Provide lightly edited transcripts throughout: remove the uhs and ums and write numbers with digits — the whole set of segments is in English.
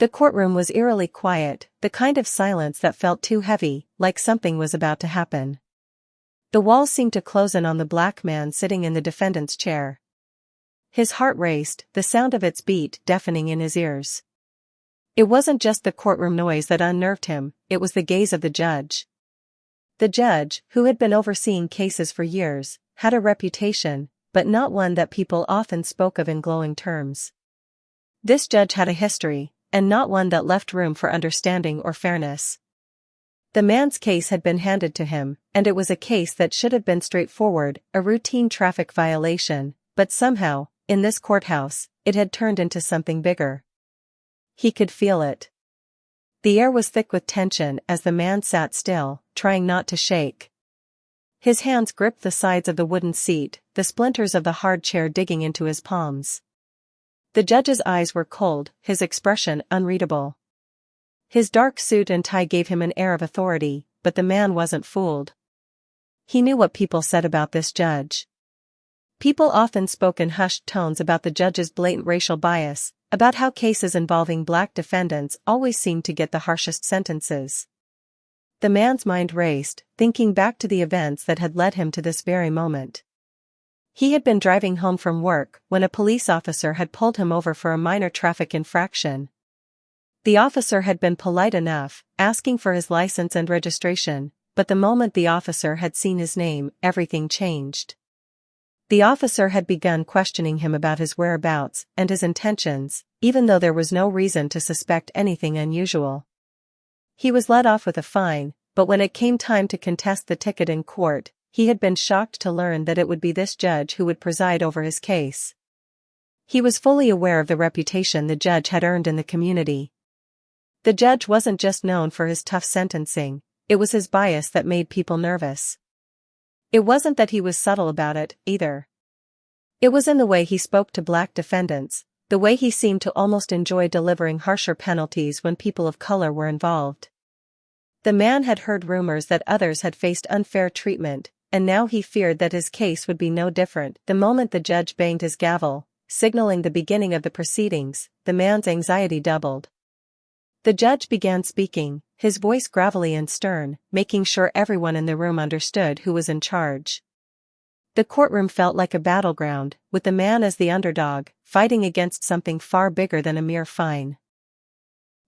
The courtroom was eerily quiet, the kind of silence that felt too heavy, like something was about to happen. The walls seemed to close in on the black man sitting in the defendant's chair. His heart raced, the sound of its beat deafening in his ears. It wasn't just the courtroom noise that unnerved him, it was the gaze of the judge. The judge, who had been overseeing cases for years, had a reputation, but not one that people often spoke of in glowing terms. This judge had a history, and not one that left room for understanding or fairness. The man's case had been handed to him, and it was a case that should have been straightforward, a routine traffic violation, but somehow, in this courthouse, it had turned into something bigger. He could feel it. The air was thick with tension as the man sat still, trying not to shake. His hands gripped the sides of the wooden seat, the splinters of the hard chair digging into his palms. The judge's eyes were cold, his expression unreadable. His dark suit and tie gave him an air of authority, but the man wasn't fooled. He knew what people said about this judge. People often spoke in hushed tones about the judge's blatant racial bias, about how cases involving black defendants always seemed to get the harshest sentences. The man's mind raced, thinking back to the events that had led him to this very moment. He had been driving home from work when a police officer had pulled him over for a minor traffic infraction. The officer had been polite enough, asking for his license and registration, but the moment the officer had seen his name, everything changed. The officer had begun questioning him about his whereabouts and his intentions, even though there was no reason to suspect anything unusual. He was let off with a fine, but when it came time to contest the ticket in court, he had been shocked to learn that it would be this judge who would preside over his case. He was fully aware of the reputation the judge had earned in the community. The judge wasn't just known for his tough sentencing, it was his bias that made people nervous. It wasn't that he was subtle about it, either. It was in the way he spoke to black defendants, the way he seemed to almost enjoy delivering harsher penalties when people of color were involved. The man had heard rumors that others had faced unfair treatment, and now he feared that his case would be no different. The moment the judge banged his gavel, signaling the beginning of the proceedings, the man's anxiety doubled. The judge began speaking, his voice gravelly and stern, making sure everyone in the room understood who was in charge. The courtroom felt like a battleground, with the man as the underdog, fighting against something far bigger than a mere fine.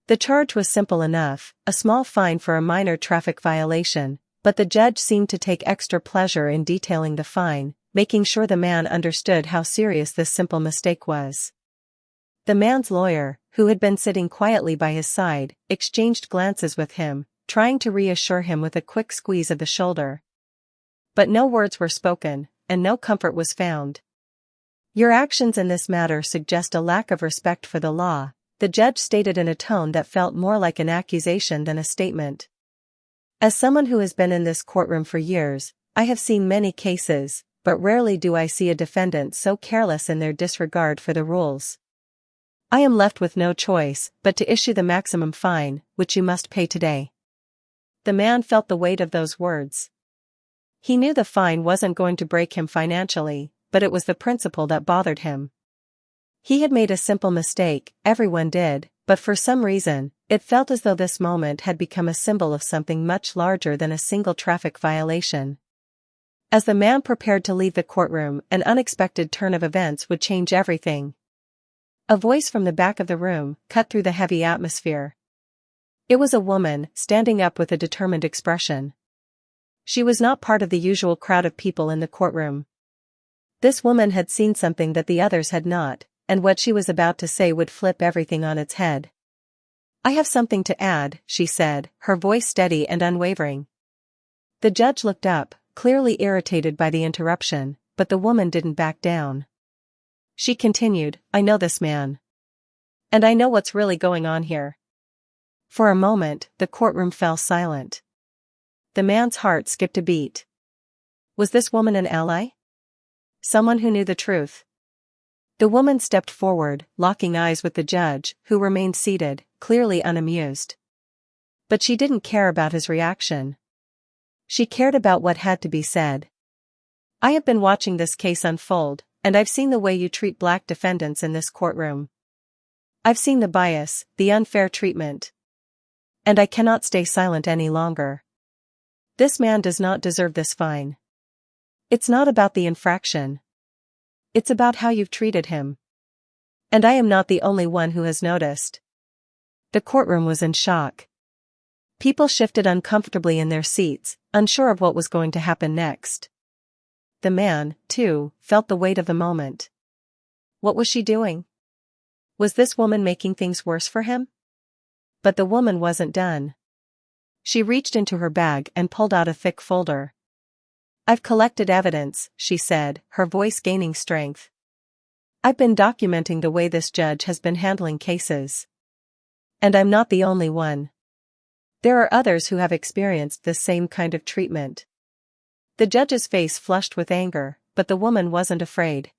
The charge was simple enough, a small fine for a minor traffic violation, but the judge seemed to take extra pleasure in detailing the fine, making sure the man understood how serious this simple mistake was. The man's lawyer, who had been sitting quietly by his side, exchanged glances with him, trying to reassure him with a quick squeeze of the shoulder. But no words were spoken, and no comfort was found. "Your actions in this matter suggest a lack of respect for the law," the judge stated in a tone that felt more like an accusation than a statement. "As someone who has been in this courtroom for years, I have seen many cases, but rarely do I see a defendant so careless in their disregard for the rules. I am left with no choice but to issue the maximum fine, which you must pay today." The man felt the weight of those words. He knew the fine wasn't going to break him financially, but it was the principle that bothered him. He had made a simple mistake, everyone did, but for some reason, it felt as though this moment had become a symbol of something much larger than a single traffic violation. As the man prepared to leave the courtroom, an unexpected turn of events would change everything. A voice from the back of the room cut through the heavy atmosphere. It was a woman, standing up with a determined expression. She was not part of the usual crowd of people in the courtroom. This woman had seen something that the others had not, and what she was about to say would flip everything on its head. "I have something to add," she said, her voice steady and unwavering. The judge looked up, clearly irritated by the interruption, but the woman didn't back down. She continued, "I know this man. And I know what's really going on here." For a moment, the courtroom fell silent. The man's heart skipped a beat. Was this woman an ally? Someone who knew the truth? The woman stepped forward, locking eyes with the judge, who remained seated, clearly unamused. But she didn't care about his reaction. She cared about what had to be said. "I have been watching this case unfold, and I've seen the way you treat black defendants in this courtroom. I've seen the bias, the unfair treatment. And I cannot stay silent any longer. This man does not deserve this fine. It's not about the infraction. It's about how you've treated him. And I am not the only one who has noticed. The courtroom was in shock. People shifted uncomfortably in their seats, unsure of what was going to happen next. The man, too, felt the weight of the moment. What was she doing? Was this woman making things worse for him? But the woman wasn't done. She reached into her bag and pulled out a thick folder. I've collected evidence, she said, her voice gaining strength. I've been documenting the way this judge has been handling cases. And I'm not the only one. There are others who have experienced this same kind of treatment. The judge's face flushed with anger, but the woman wasn't afraid.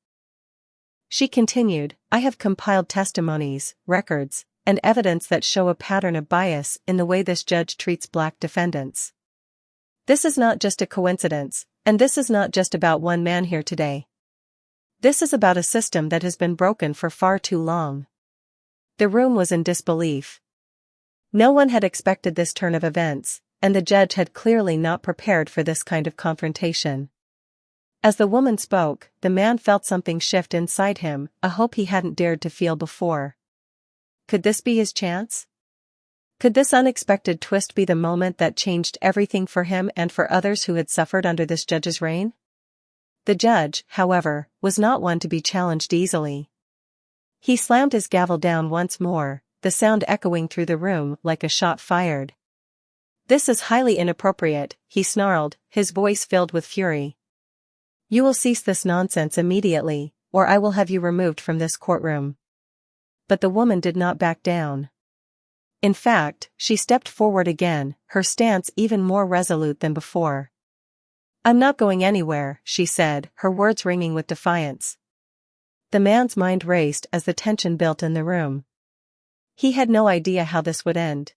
She continued, I have compiled testimonies, records, and evidence that show a pattern of bias in the way this judge treats black defendants. This is not just a coincidence, and this is not just about one man here today. This is about a system that has been broken for far too long. The room was in disbelief. No one had expected this turn of events, and the judge had clearly not prepared for this kind of confrontation. As the woman spoke, the man felt something shift inside him, a hope he hadn't dared to feel before. Could this be his chance? Could this unexpected twist be the moment that changed everything for him and for others who had suffered under this judge's reign? The judge, however, was not one to be challenged easily. He slammed his gavel down once more, the sound echoing through the room like a shot fired. This is highly inappropriate, he snarled, his voice filled with fury. You will cease this nonsense immediately, or I will have you removed from this courtroom. But the woman did not back down. In fact, she stepped forward again, her stance even more resolute than before. I'm not going anywhere, she said, her words ringing with defiance. The man's mind raced as the tension built in the room. He had no idea how this would end.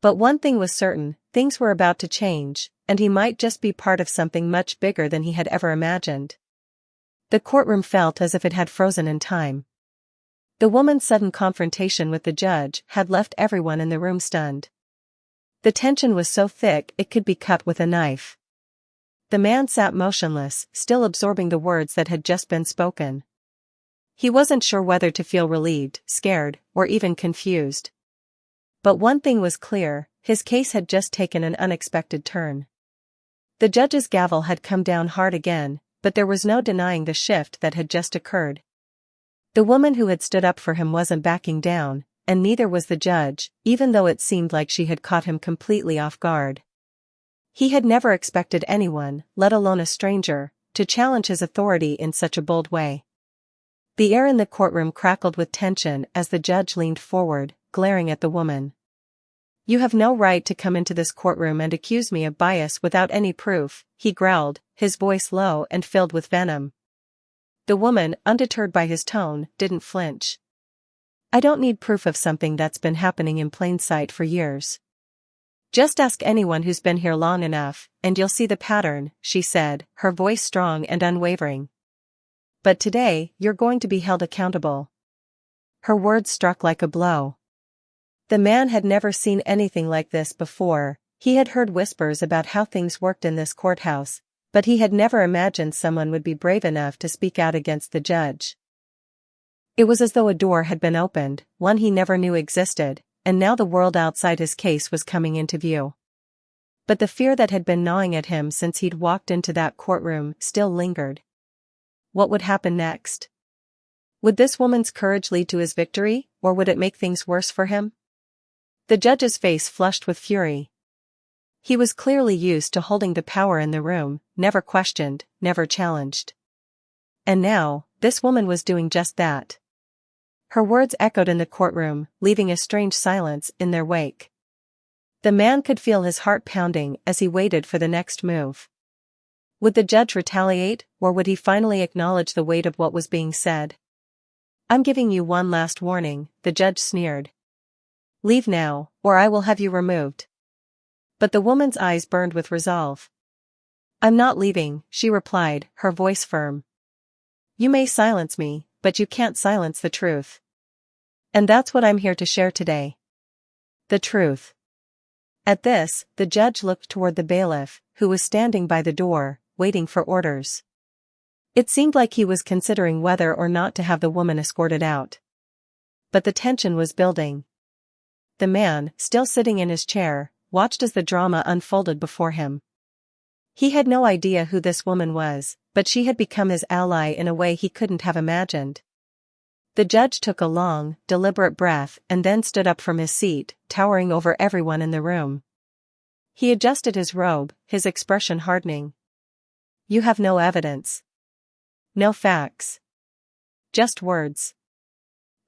But one thing was certain, things were about to change, and he might just be part of something much bigger than he had ever imagined. The courtroom felt as if it had frozen in time. The woman's sudden confrontation with the judge had left everyone in the room stunned. The tension was so thick it could be cut with a knife. The man sat motionless, still absorbing the words that had just been spoken. He wasn't sure whether to feel relieved, scared, or even confused. But one thing was clear, his case had just taken an unexpected turn. The judge's gavel had come down hard again, but there was no denying the shift that had just occurred. The woman who had stood up for him wasn't backing down, and neither was the judge, even though it seemed like she had caught him completely off guard. He had never expected anyone, let alone a stranger, to challenge his authority in such a bold way. The air in the courtroom crackled with tension as the judge leaned forward, glaring at the woman. You have no right to come into this courtroom and accuse me of bias without any proof, he growled, his voice low and filled with venom. The woman, undeterred by his tone, didn't flinch. I don't need proof of something that's been happening in plain sight for years. Just ask anyone who's been here long enough, and you'll see the pattern, she said, her voice strong and unwavering. But today, you're going to be held accountable. Her words struck like a blow. The man had never seen anything like this before. He had heard whispers about how things worked in this courthouse, but he had never imagined someone would be brave enough to speak out against the judge. It was as though a door had been opened, one he never knew existed, and now the world outside his case was coming into view. But the fear that had been gnawing at him since he'd walked into that courtroom still lingered. What would happen next? Would this woman's courage lead to his victory, or would it make things worse for him? The judge's face flushed with fury. He was clearly used to holding the power in the room, never questioned, never challenged. And now, this woman was doing just that. Her words echoed in the courtroom, leaving a strange silence in their wake. The man could feel his heart pounding as he waited for the next move. Would the judge retaliate, or would he finally acknowledge the weight of what was being said? I'm giving you one last warning, the judge sneered. Leave now, or I will have you removed. But the woman's eyes burned with resolve. I'm not leaving, she replied, her voice firm. You may silence me, but you can't silence the truth. And that's what I'm here to share today. The truth. At this, the judge looked toward the bailiff, who was standing by the door, waiting for orders. It seemed like he was considering whether or not to have the woman escorted out. But the tension was building. The man, still sitting in his chair, watched as the drama unfolded before him. He had no idea who this woman was, but she had become his ally in a way he couldn't have imagined. The judge took a long, deliberate breath and then stood up from his seat, towering over everyone in the room. He adjusted his robe, his expression hardening. You have no evidence. No facts. Just words.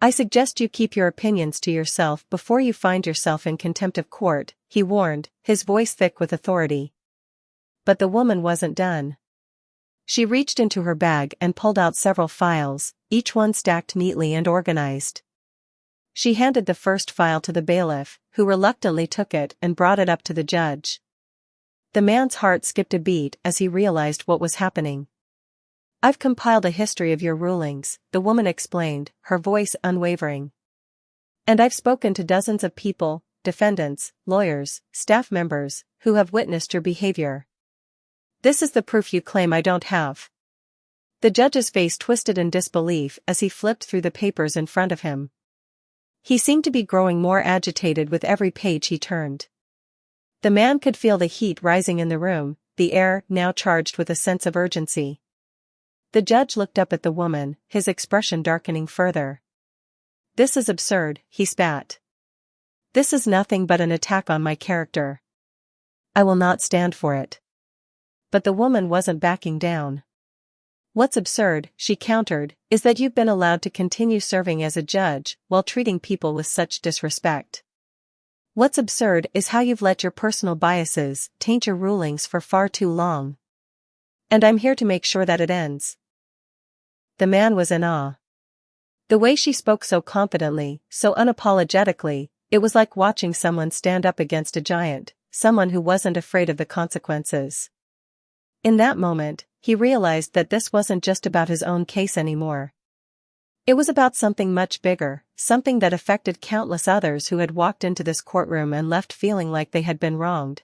I suggest you keep your opinions to yourself before you find yourself in contempt of court, he warned, his voice thick with authority. But the woman wasn't done. She reached into her bag and pulled out several files, each one stacked neatly and organized. She handed the first file to the bailiff, who reluctantly took it and brought it up to the judge. The man's heart skipped a beat as he realized what was happening. I've compiled a history of your rulings, the woman explained, her voice unwavering. And I've spoken to dozens of people, defendants, lawyers, staff members, who have witnessed your behavior. This is the proof you claim I don't have. The judge's face twisted in disbelief as he flipped through the papers in front of him. He seemed to be growing more agitated with every page he turned. The man could feel the heat rising in the room, the air now charged with a sense of urgency. The judge looked up at the woman, his expression darkening further. This is absurd, he spat. This is nothing but an attack on my character. I will not stand for it. But the woman wasn't backing down. What's absurd, she countered, is that you've been allowed to continue serving as a judge while treating people with such disrespect. What's absurd is how you've let your personal biases taint your rulings for far too long. And I'm here to make sure that it ends. The man was in awe. The way she spoke so confidently, so unapologetically, it was like watching someone stand up against a giant, someone who wasn't afraid of the consequences. In that moment, he realized that this wasn't just about his own case anymore. It was about something much bigger, something that affected countless others who had walked into this courtroom and left feeling like they had been wronged.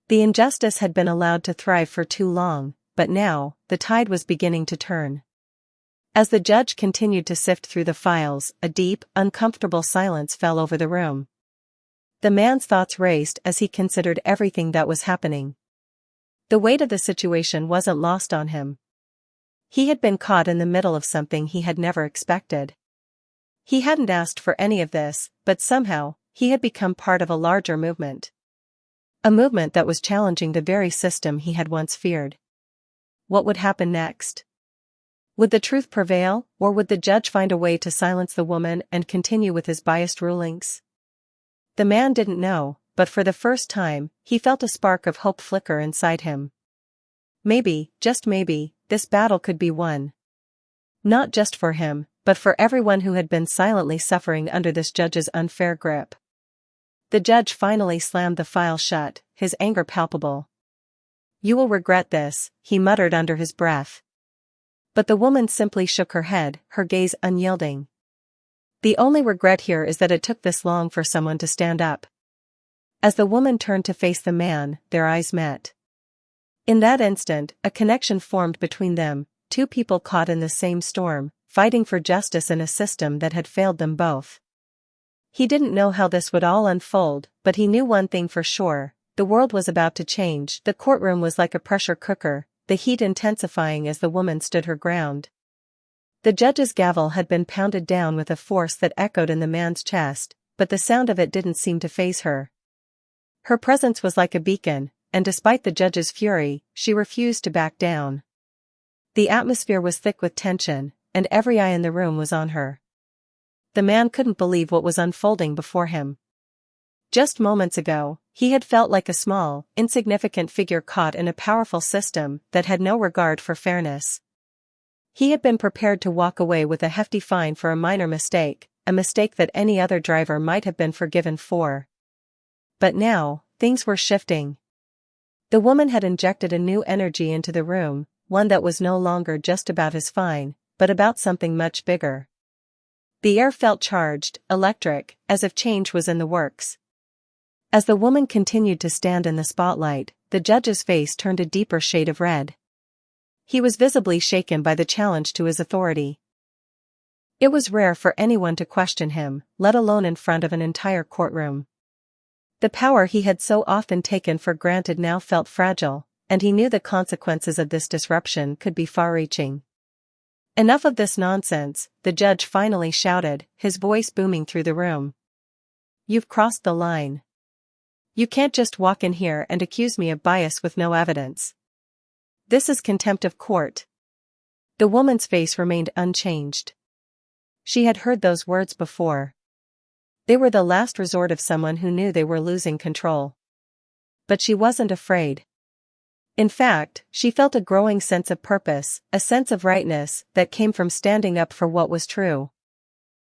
The injustice had been allowed to thrive for too long, but now, the tide was beginning to turn. As the judge continued to sift through the files, a deep, uncomfortable silence fell over the room. The man's thoughts raced as he considered everything that was happening. The weight of the situation wasn't lost on him. He had been caught in the middle of something he had never expected. He hadn't asked for any of this, but somehow, he had become part of a larger movement. A movement that was challenging the very system he had once feared. What would happen next? Would the truth prevail, or would the judge find a way to silence the woman and continue with his biased rulings? The man didn't know, but for the first time, he felt a spark of hope flicker inside him. Maybe, just maybe, this battle could be won. Not just for him, but for everyone who had been silently suffering under this judge's unfair grip. The judge finally slammed the file shut, his anger palpable. You will regret this, he muttered under his breath. But the woman simply shook her head, her gaze unyielding. The only regret here is that it took this long for someone to stand up. As the woman turned to face the man, their eyes met. In that instant, a connection formed between them, two people caught in the same storm, fighting for justice in a system that had failed them both. He didn't know how this would all unfold, but he knew one thing for sure: the world was about to change. The courtroom was like a pressure cooker, the heat intensifying as the woman stood her ground. The judge's gavel had been pounded down with a force that echoed in the man's chest, but the sound of it didn't seem to faze her. Her presence was like a beacon, and despite the judge's fury, she refused to back down. The atmosphere was thick with tension, and every eye in the room was on her. The man couldn't believe what was unfolding before him. Just moments ago, he had felt like a small, insignificant figure caught in a powerful system that had no regard for fairness. He had been prepared to walk away with a hefty fine for a minor mistake, a mistake that any other driver might have been forgiven for. But now, things were shifting. The woman had injected a new energy into the room, one that was no longer just about his fine, but about something much bigger. The air felt charged, electric, as if change was in the works. As the woman continued to stand in the spotlight, the judge's face turned a deeper shade of red. He was visibly shaken by the challenge to his authority. It was rare for anyone to question him, let alone in front of an entire courtroom. The power he had so often taken for granted now felt fragile, and he knew the consequences of this disruption could be far-reaching. "Enough of this nonsense," the judge finally shouted, his voice booming through the room. "You've crossed the line. You can't just walk in here and accuse me of bias with no evidence. This is contempt of court." The woman's face remained unchanged. She had heard those words before. They were the last resort of someone who knew they were losing control. But she wasn't afraid. In fact, she felt a growing sense of purpose, a sense of rightness that came from standing up for what was true.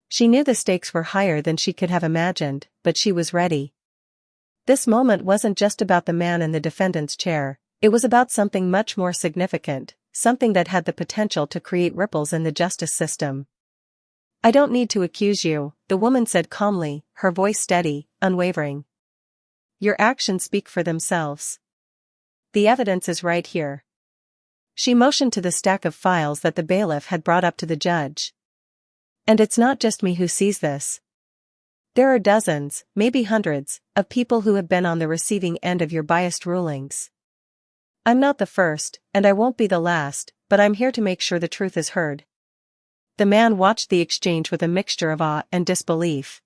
She knew the stakes were higher than she could have imagined, but she was ready. This moment wasn't just about the man in the defendant's chair, it was about something much more significant, something that had the potential to create ripples in the justice system. "I don't need to accuse you," the woman said calmly, her voice steady, unwavering. "Your actions speak for themselves. The evidence is right here." She motioned to the stack of files that the bailiff had brought up to the judge. "And it's not just me who sees this. There are dozens, maybe hundreds, of people who have been on the receiving end of your biased rulings. I'm not the first, and I won't be the last, but I'm here to make sure the truth is heard." The man watched the exchange with a mixture of awe and disbelief.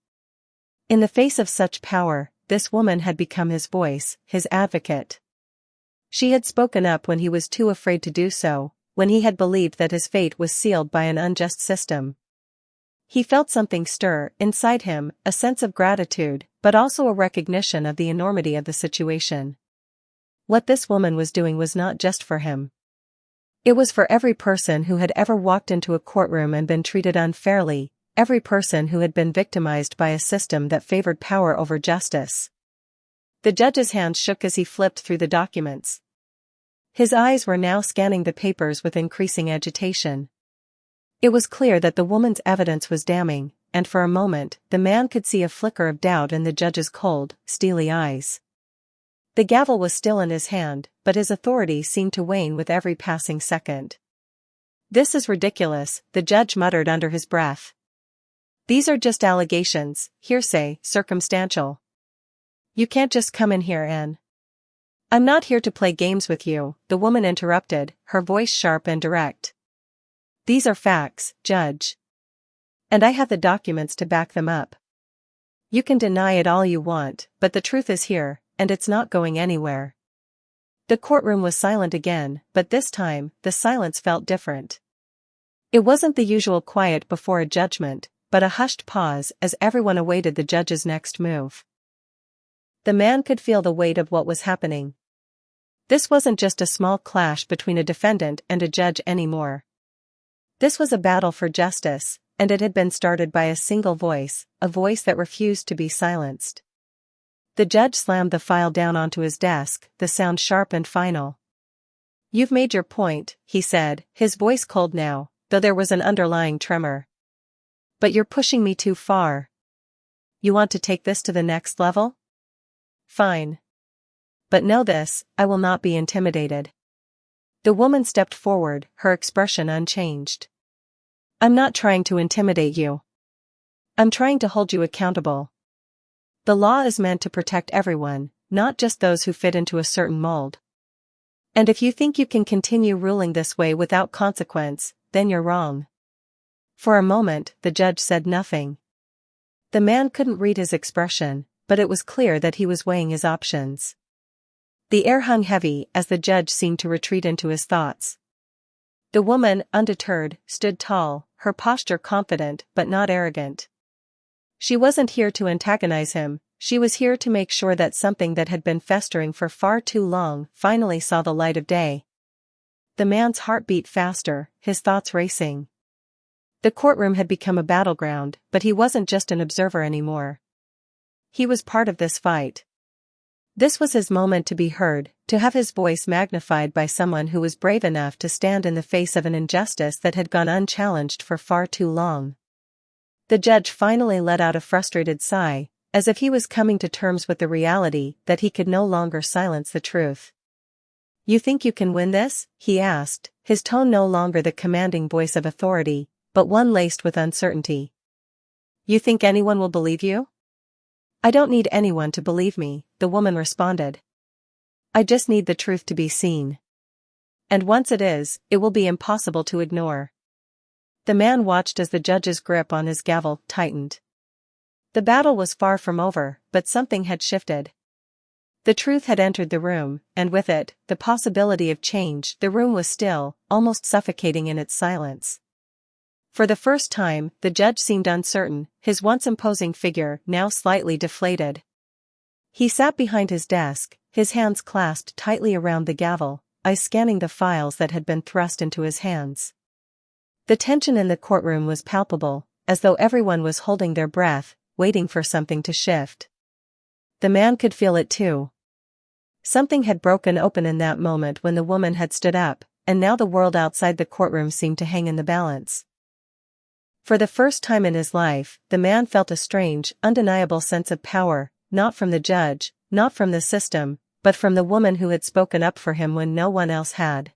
In the face of such power, this woman had become his voice, his advocate. She had spoken up when he was too afraid to do so, when he had believed that his fate was sealed by an unjust system. He felt something stir inside him, a sense of gratitude, but also a recognition of the enormity of the situation. What this woman was doing was not just for him. It was for every person who had ever walked into a courtroom and been treated unfairly, every person who had been victimized by a system that favored power over justice. The judge's hand shook as he flipped through the documents. His eyes were now scanning the papers with increasing agitation. It was clear that the woman's evidence was damning, and for a moment, the man could see a flicker of doubt in the judge's cold, steely eyes. The gavel was still in his hand, but his authority seemed to wane with every passing second. "This is ridiculous," the judge muttered under his breath. "These are just allegations, hearsay, circumstantial. You can't just come in here and—" "I'm not here to play games with you," the woman interrupted, her voice sharp and direct. "These are facts, Judge. And I have the documents to back them up. You can deny it all you want, but the truth is here, and it's not going anywhere." The courtroom was silent again, but this time, the silence felt different. It wasn't the usual quiet before a judgment, but a hushed pause as everyone awaited the judge's next move. The man could feel the weight of what was happening. This wasn't just a small clash between a defendant and a judge anymore. This was a battle for justice, and it had been started by a single voice, a voice that refused to be silenced. The judge slammed the file down onto his desk, the sound sharp and final. "You've made your point," he said, his voice cold now, though there was an underlying tremor. "But you're pushing me too far. You want to take this to the next level? Fine. But know this, I will not be intimidated." The woman stepped forward, her expression unchanged. "I'm not trying to intimidate you. I'm trying to hold you accountable. The law is meant to protect everyone, not just those who fit into a certain mold. And if you think you can continue ruling this way without consequence, then you're wrong." For a moment, the judge said nothing. The man couldn't read his expression, but it was clear that he was weighing his options. The air hung heavy as the judge seemed to retreat into his thoughts. The woman, undeterred, stood tall, her posture confident but not arrogant. She wasn't here to antagonize him, she was here to make sure that something that had been festering for far too long finally saw the light of day. The man's heart beat faster, his thoughts racing. The courtroom had become a battleground, but he wasn't just an observer anymore. He was part of this fight. This was his moment to be heard, to have his voice magnified by someone who was brave enough to stand in the face of an injustice that had gone unchallenged for far too long. The judge finally let out a frustrated sigh, as if he was coming to terms with the reality that he could no longer silence the truth. "You think you can win this?" he asked, his tone no longer the commanding voice of authority, but one laced with uncertainty. "You think anyone will believe you?" "I don't need anyone to believe me," the woman responded. "I just need the truth to be seen. And once it is, it will be impossible to ignore." The man watched as the judge's grip on his gavel tightened. The battle was far from over, but something had shifted. The truth had entered the room, and with it, the possibility of change. The room was still, almost suffocating in its silence. For the first time, the judge seemed uncertain, his once imposing figure now slightly deflated. He sat behind his desk, his hands clasped tightly around the gavel, eyes scanning the files that had been thrust into his hands. The tension in the courtroom was palpable, as though everyone was holding their breath, waiting for something to shift. The man could feel it too. Something had broken open in that moment when the woman had stood up, and now the world outside the courtroom seemed to hang in the balance. For the first time in his life, the man felt a strange, undeniable sense of power, not from the judge, not from the system, but from the woman who had spoken up for him when no one else had.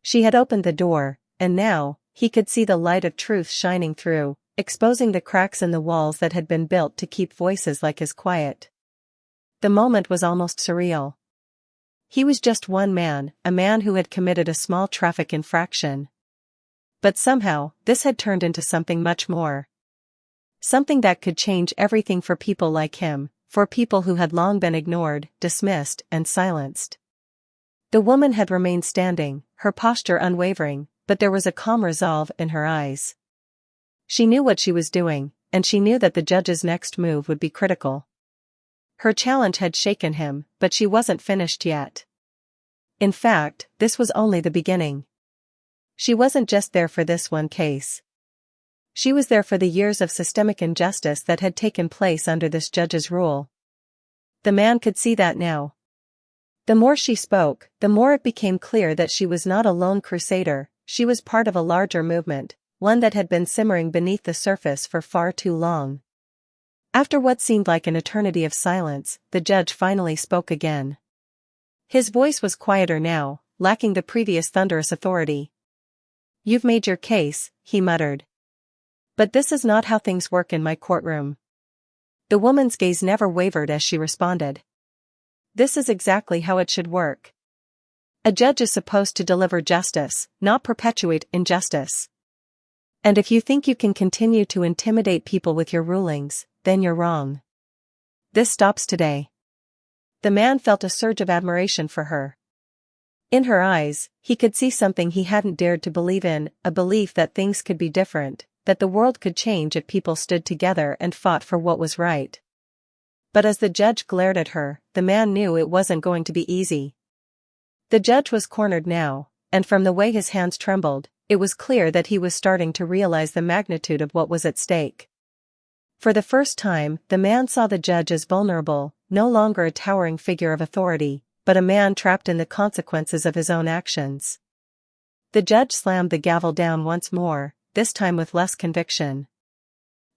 She had opened the door, and now, he could see the light of truth shining through, exposing the cracks in the walls that had been built to keep voices like his quiet. The moment was almost surreal. He was just one man, a man who had committed a small traffic infraction. But somehow, this had turned into something much more. Something that could change everything for people like him, for people who had long been ignored, dismissed, and silenced. The woman had remained standing, her posture unwavering, but there was a calm resolve in her eyes. She knew what she was doing, and she knew that the judge's next move would be critical. Her challenge had shaken him, but she wasn't finished yet. In fact, this was only the beginning. She wasn't just there for this one case. She was there for the years of systemic injustice that had taken place under this judge's rule. The man could see that now. The more she spoke, the more it became clear that she was not a lone crusader, she was part of a larger movement, one that had been simmering beneath the surface for far too long. After what seemed like an eternity of silence, the judge finally spoke again. His voice was quieter now, lacking the previous thunderous authority. "You've made your case," he muttered. "But this is not how things work in my courtroom." The woman's gaze never wavered as she responded. "This is exactly how it should work. A judge is supposed to deliver justice, not perpetuate injustice. And if you think you can continue to intimidate people with your rulings, then you're wrong. This stops today." The man felt a surge of admiration for her. In her eyes, he could see something he hadn't dared to believe in, a belief that things could be different, that the world could change if people stood together and fought for what was right. But as the judge glared at her, the man knew it wasn't going to be easy. The judge was cornered now, and from the way his hands trembled, it was clear that he was starting to realize the magnitude of what was at stake. For the first time, the man saw the judge as vulnerable, no longer a towering figure of authority, but a man trapped in the consequences of his own actions. The judge slammed the gavel down once more, this time with less conviction.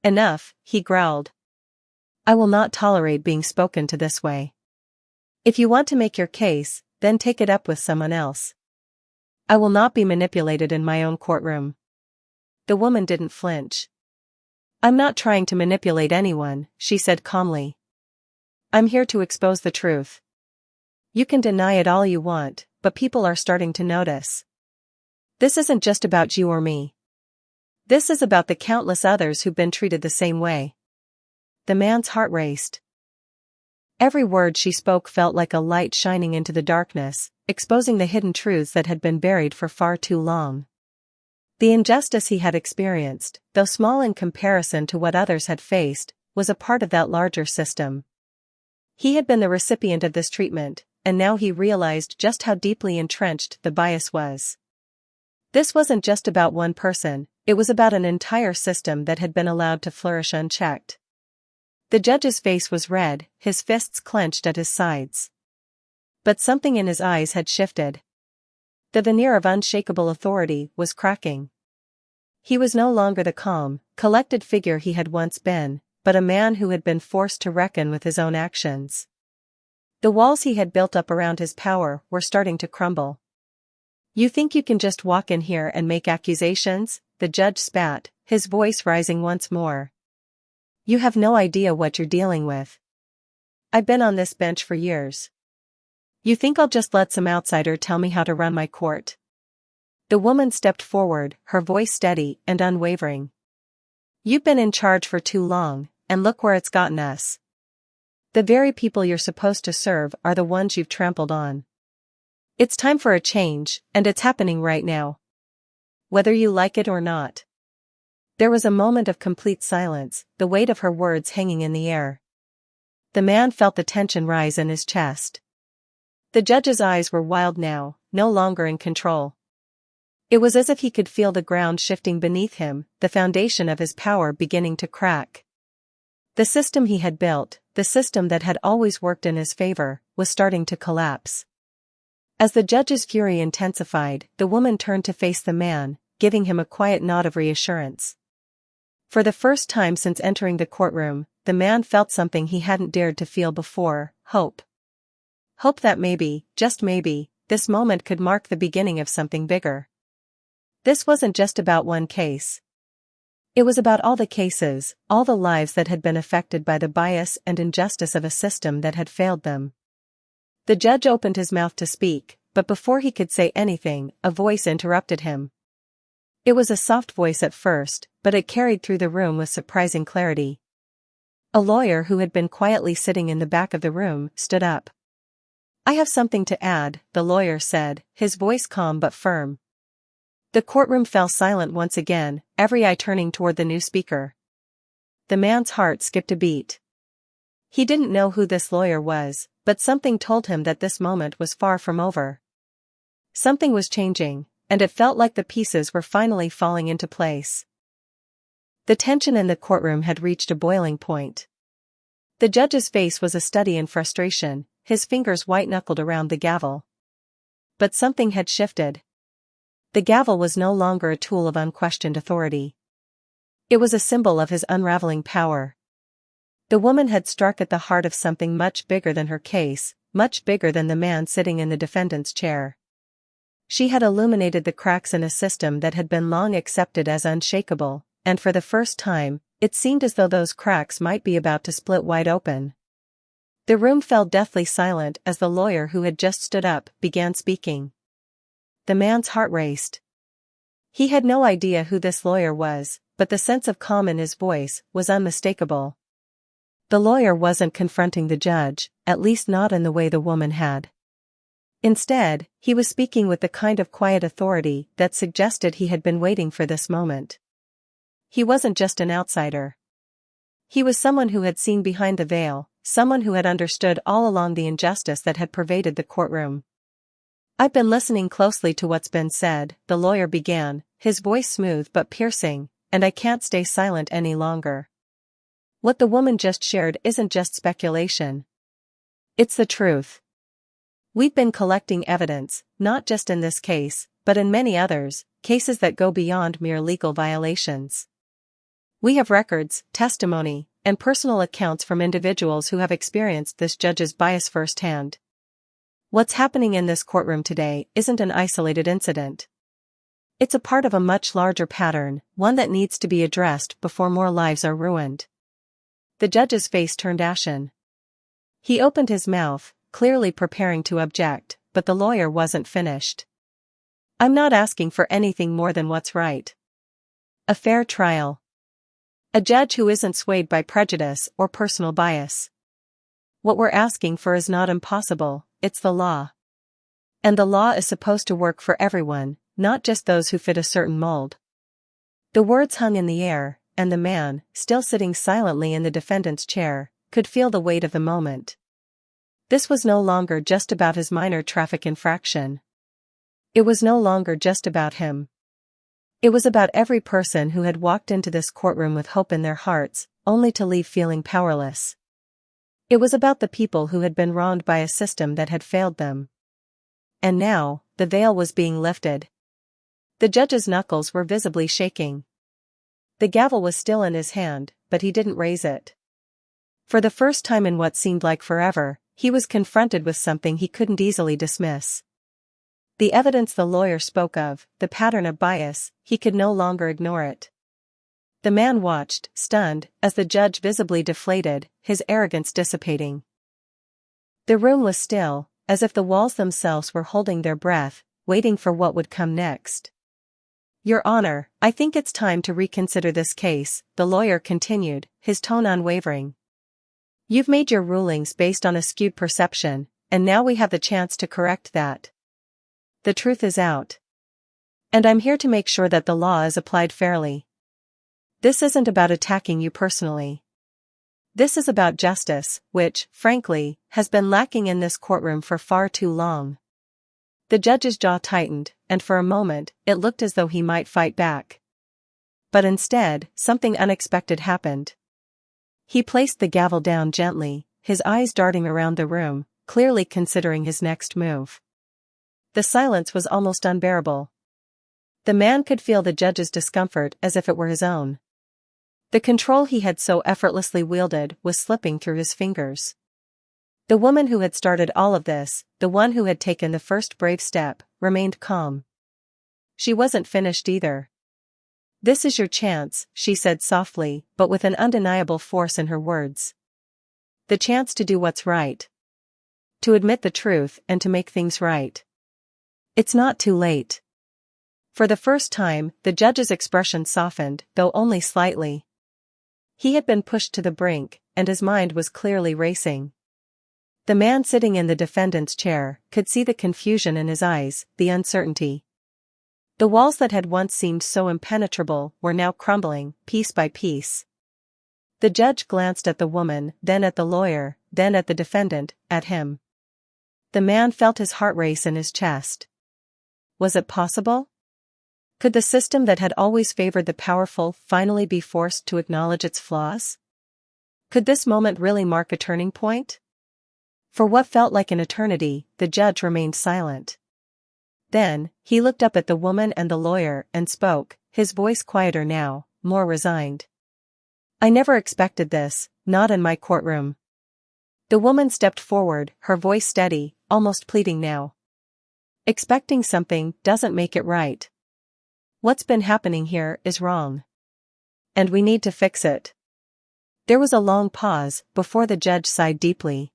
"Enough," he growled. "I will not tolerate being spoken to this way. If you want to make your case, then take it up with someone else. I will not be manipulated in my own courtroom." The woman didn't flinch. "I'm not trying to manipulate anyone," she said calmly. "I'm here to expose the truth. You can deny it all you want, but people are starting to notice. This isn't just about you or me. This is about the countless others who've been treated the same way." The man's heart raced. Every word she spoke felt like a light shining into the darkness, exposing the hidden truths that had been buried for far too long. The injustice he had experienced, though small in comparison to what others had faced, was a part of that larger system. He had been the recipient of this treatment, and now he realized just how deeply entrenched the bias was. This wasn't just about one person, it was about an entire system that had been allowed to flourish unchecked. The judge's face was red, his fists clenched at his sides. But something in his eyes had shifted. The veneer of unshakable authority was cracking. He was no longer the calm, collected figure he had once been, but a man who had been forced to reckon with his own actions. The walls he had built up around his power were starting to crumble. "You think you can just walk in here and make accusations?" the judge spat, his voice rising once more. "You have no idea what you're dealing with. I've been on this bench for years. You think I'll just let some outsider tell me how to run my court?" The woman stepped forward, her voice steady and unwavering. "You've been in charge for too long, and look where it's gotten us. The very people you're supposed to serve are the ones you've trampled on. It's time for a change, and it's happening right now. Whether you like it or not." There was a moment of complete silence, the weight of her words hanging in the air. The man felt the tension rise in his chest. The judge's eyes were wild now, no longer in control. It was as if he could feel the ground shifting beneath him, the foundation of his power beginning to crack. The system he had built, the system that had always worked in his favor, was starting to collapse. As the judge's fury intensified, the woman turned to face the man, giving him a quiet nod of reassurance. For the first time since entering the courtroom, the man felt something he hadn't dared to feel before: hope. Hope that maybe, just maybe, this moment could mark the beginning of something bigger. This wasn't just about one case. It was about all the cases, all the lives that had been affected by the bias and injustice of a system that had failed them. The judge opened his mouth to speak, but before he could say anything, a voice interrupted him. It was a soft voice at first, but it carried through the room with surprising clarity. A lawyer who had been quietly sitting in the back of the room stood up. "I have something to add," the lawyer said, his voice calm but firm. The courtroom fell silent once again, every eye turning toward the new speaker. The man's heart skipped a beat. He didn't know who this lawyer was, but something told him that this moment was far from over. Something was changing, and it felt like the pieces were finally falling into place. The tension in the courtroom had reached a boiling point. The judge's face was a study in frustration, his fingers white-knuckled around the gavel. But something had shifted. The gavel was no longer a tool of unquestioned authority. It was a symbol of his unraveling power. The woman had struck at the heart of something much bigger than her case, much bigger than the man sitting in the defendant's chair. She had illuminated the cracks in a system that had been long accepted as unshakable, and for the first time, it seemed as though those cracks might be about to split wide open. The room fell deathly silent as the lawyer who had just stood up began speaking. The man's heart raced. He had no idea who this lawyer was, but the sense of calm in his voice was unmistakable. The lawyer wasn't confronting the judge, at least not in the way the woman had. Instead, he was speaking with the kind of quiet authority that suggested he had been waiting for this moment. He wasn't just an outsider. He was someone who had seen behind the veil, someone who had understood all along the injustice that had pervaded the courtroom. "I've been listening closely to what's been said," the lawyer began, his voice smooth but piercing, "and I can't stay silent any longer. What the woman just shared isn't just speculation. It's the truth. We've been collecting evidence, not just in this case, but in many others, cases that go beyond mere legal violations. We have records, testimony, and personal accounts from individuals who have experienced this judge's bias firsthand. What's happening in this courtroom today isn't an isolated incident. It's a part of a much larger pattern, one that needs to be addressed before more lives are ruined." The judge's face turned ashen. He opened his mouth, clearly preparing to object, but the lawyer wasn't finished. "I'm not asking for anything more than what's right. A fair trial. A judge who isn't swayed by prejudice or personal bias. What we're asking for is not impossible, it's the law. And the law is supposed to work for everyone, not just those who fit a certain mold." The words hung in the air, and the man, still sitting silently in the defendant's chair, could feel the weight of the moment. This was no longer just about his minor traffic infraction. It was no longer just about him. It was about every person who had walked into this courtroom with hope in their hearts, only to leave feeling powerless. It was about the people who had been wronged by a system that had failed them. And now, the veil was being lifted. The judge's knuckles were visibly shaking. The gavel was still in his hand, but he didn't raise it. For the first time in what seemed like forever, he was confronted with something he couldn't easily dismiss. The evidence the lawyer spoke of, the pattern of bias, he could no longer ignore it. The man watched, stunned, as the judge visibly deflated, his arrogance dissipating. The room was still, as if the walls themselves were holding their breath, waiting for what would come next. Your Honor, I think it's time to reconsider this case, the lawyer continued, his tone unwavering. You've made your rulings based on a skewed perception, and now we have the chance to correct that. The truth is out. And I'm here to make sure that the law is applied fairly. This isn't about attacking you personally. This is about justice, which, frankly, has been lacking in this courtroom for far too long. The judge's jaw tightened, and for a moment, it looked as though he might fight back. But instead, something unexpected happened. He placed the gavel down gently, his eyes darting around the room, clearly considering his next move. The silence was almost unbearable. The man could feel the judge's discomfort as if it were his own. The control he had so effortlessly wielded was slipping through his fingers. The woman who had started all of this, the one who had taken the first brave step, remained calm. She wasn't finished either. This is your chance, she said softly, but with an undeniable force in her words. The chance to do what's right. To admit the truth and to make things right. It's not too late. For the first time, the judge's expression softened, though only slightly. He had been pushed to the brink, and his mind was clearly racing. The man sitting in the defendant's chair could see the confusion in his eyes, the uncertainty. The walls that had once seemed so impenetrable were now crumbling, piece by piece. The judge glanced at the woman, then at the lawyer, then at the defendant, at him. The man felt his heart race in his chest. Was it possible? Could the system that had always favored the powerful finally be forced to acknowledge its flaws? Could this moment really mark a turning point? For what felt like an eternity, the judge remained silent. Then, he looked up at the woman and the lawyer and spoke, his voice quieter now, more resigned. I never expected this, not in my courtroom. The woman stepped forward, her voice steady, almost pleading now. Expecting something doesn't make it right. What's been happening here is wrong. And we need to fix it. There was a long pause before the judge sighed deeply.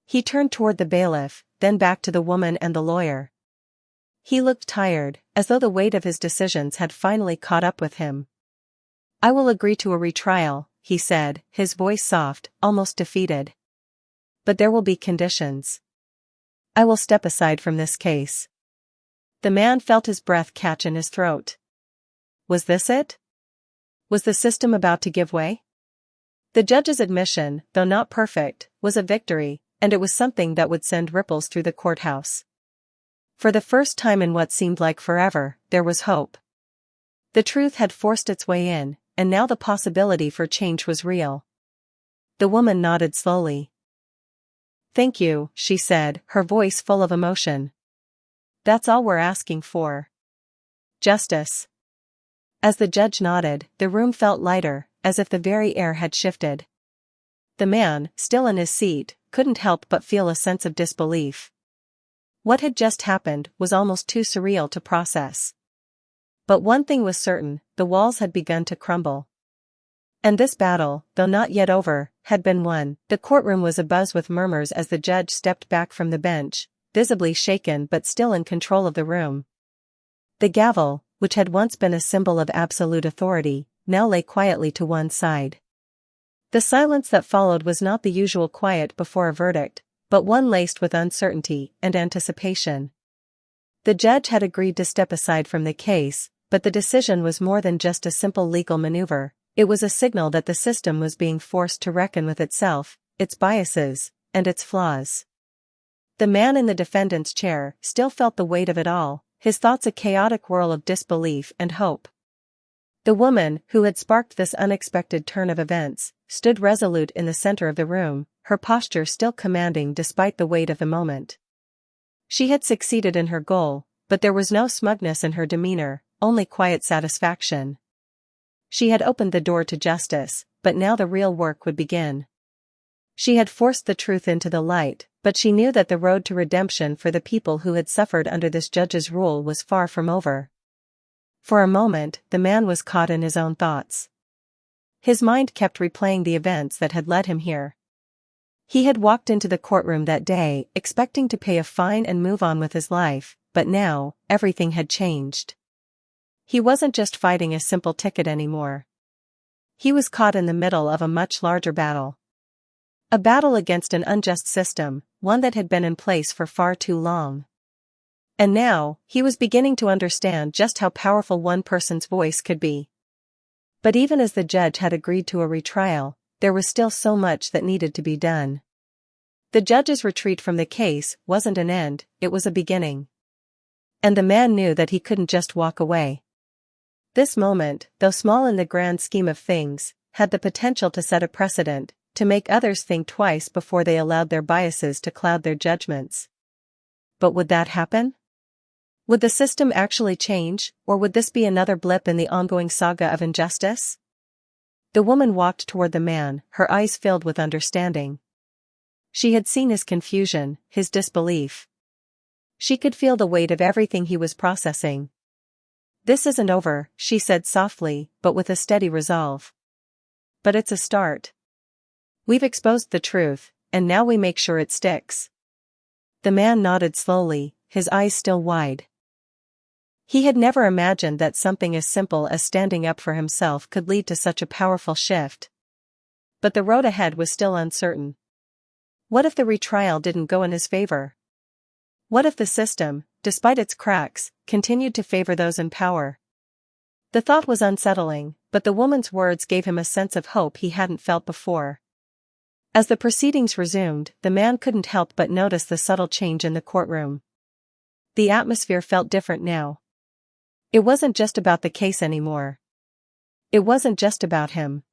He turned toward the bailiff, then back to the woman and the lawyer. He looked tired, as though the weight of his decisions had finally caught up with him. I will agree to a retrial, he said, his voice soft, almost defeated. But there will be conditions. I will step aside from this case. The man felt his breath catch in his throat. Was this it? Was the system about to give way? The judge's admission, though not perfect, was a victory, and it was something that would send ripples through the courthouse. For the first time in what seemed like forever, there was hope. The truth had forced its way in, and now the possibility for change was real. The woman nodded slowly. Thank you, she said, her voice full of emotion. That's all we're asking for. Justice. As the judge nodded, the room felt lighter, as if the very air had shifted. The man, still in his seat, couldn't help but feel a sense of disbelief. What had just happened was almost too surreal to process. But one thing was certain, the walls had begun to crumble. And this battle, though not yet over, had been won. The courtroom was abuzz with murmurs as the judge stepped back from the bench, visibly shaken but still in control of the room. The gavel, which had once been a symbol of absolute authority, now lay quietly to one side. The silence that followed was not the usual quiet before a verdict, but one laced with uncertainty and anticipation. The judge had agreed to step aside from the case, but the decision was more than just a simple legal maneuver. It was a signal that the system was being forced to reckon with itself, its biases, and its flaws. The man in the defendant's chair still felt the weight of it all, his thoughts a chaotic whirl of disbelief and hope. The woman, who had sparked this unexpected turn of events, stood resolute in the center of the room, her posture still commanding despite the weight of the moment. She had succeeded in her goal, but there was no smugness in her demeanor, only quiet satisfaction. She had opened the door to justice, but now the real work would begin. She had forced the truth into the light, but she knew that the road to redemption for the people who had suffered under this judge's rule was far from over. For a moment, the man was caught in his own thoughts. His mind kept replaying the events that had led him here. He had walked into the courtroom that day, expecting to pay a fine and move on with his life, but now, everything had changed. He wasn't just fighting a simple ticket anymore. He was caught in the middle of a much larger battle. A battle against an unjust system, one that had been in place for far too long. And now, he was beginning to understand just how powerful one person's voice could be. But even as the judge had agreed to a retrial, there was still so much that needed to be done. The judge's retreat from the case wasn't an end, it was a beginning. And the man knew that he couldn't just walk away. This moment, though small in the grand scheme of things, had the potential to set a precedent, to make others think twice before they allowed their biases to cloud their judgments. But would that happen? Would the system actually change, or would this be another blip in the ongoing saga of injustice? The woman walked toward the man, her eyes filled with understanding. She had seen his confusion, his disbelief. She could feel the weight of everything he was processing. "This isn't over," she said softly, but with a steady resolve. "But it's a start. We've exposed the truth, and now we make sure it sticks." The man nodded slowly, his eyes still wide. He had never imagined that something as simple as standing up for himself could lead to such a powerful shift. But the road ahead was still uncertain. What if the retrial didn't go in his favor? What if the system, despite its cracks, continued to favor those in power? The thought was unsettling, but the woman's words gave him a sense of hope he hadn't felt before. As the proceedings resumed, the man couldn't help but notice the subtle change in the courtroom. The atmosphere felt different now. It wasn't just about the case anymore. It wasn't just about him.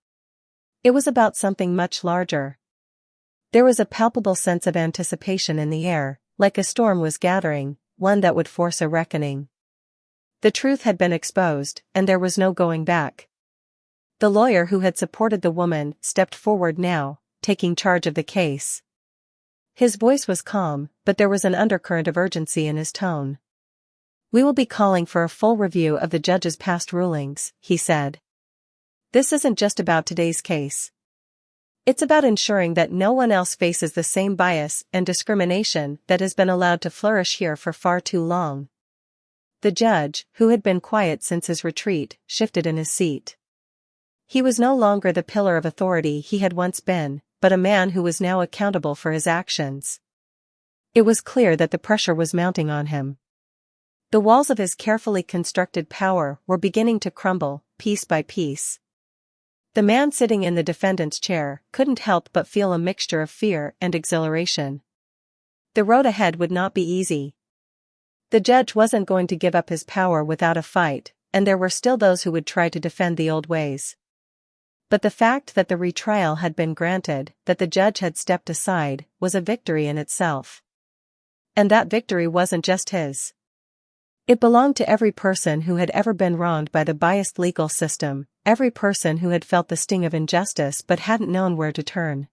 It was about something much larger. There was a palpable sense of anticipation in the air, like a storm was gathering, one that would force a reckoning. The truth had been exposed, and there was no going back. The lawyer who had supported the woman stepped forward now, taking charge of the case. His voice was calm, but there was an undercurrent of urgency in his tone. "We will be calling for a full review of the judge's past rulings," he said. "This isn't just about today's case. It's about ensuring that no one else faces the same bias and discrimination that has been allowed to flourish here for far too long." The judge, who had been quiet since his retreat, shifted in his seat. He was no longer the pillar of authority he had once been, but a man who was now accountable for his actions. It was clear that the pressure was mounting on him. The walls of his carefully constructed power were beginning to crumble, piece by piece. The man sitting in the defendant's chair couldn't help but feel a mixture of fear and exhilaration. The road ahead would not be easy. The judge wasn't going to give up his power without a fight, and there were still those who would try to defend the old ways. But the fact that the retrial had been granted, that the judge had stepped aside, was a victory in itself. And that victory wasn't just his. It belonged to every person who had ever been wronged by the biased legal system, every person who had felt the sting of injustice but hadn't known where to turn.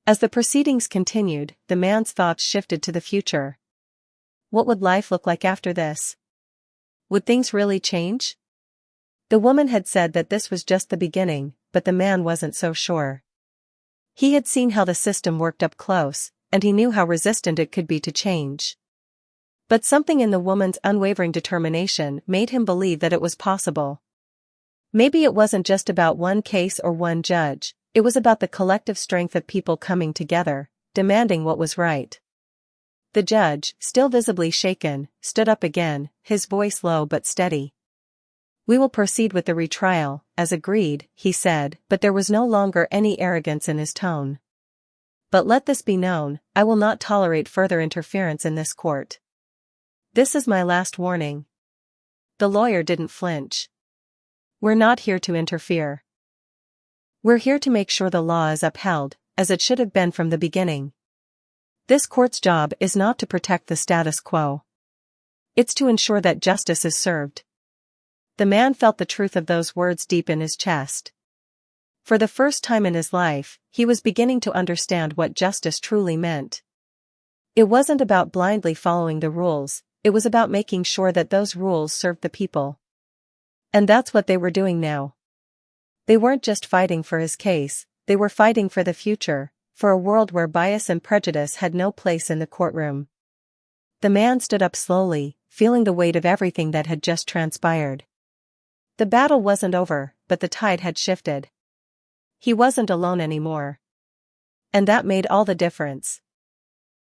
As the proceedings continued, the man's thoughts shifted to the future. What would life look like after this? Would things really change? The woman had said that this was just the beginning, but the man wasn't so sure. He had seen how the system worked up close, and he knew how resistant it could be to change. But something in the woman's unwavering determination made him believe that it was possible. Maybe it wasn't just about one case or one judge, it was about the collective strength of people coming together, demanding what was right. The judge, still visibly shaken, stood up again, his voice low but steady. "We will proceed with the retrial, as agreed," he said, but there was no longer any arrogance in his tone. "But let this be known, I will not tolerate further interference in this court. This is my last warning." The lawyer didn't flinch. "We're not here to interfere. We're here to make sure the law is upheld, as it should have been from the beginning. This court's job is not to protect the status quo. It's to ensure that justice is served." The man felt the truth of those words deep in his chest. For the first time in his life, he was beginning to understand what justice truly meant. It wasn't about blindly following the rules, it was about making sure that those rules served the people. And that's what they were doing now. They weren't just fighting for his case, they were fighting for the future, for a world where bias and prejudice had no place in the courtroom. The man stood up slowly, feeling the weight of everything that had just transpired. The battle wasn't over, but the tide had shifted. He wasn't alone anymore. And that made all the difference.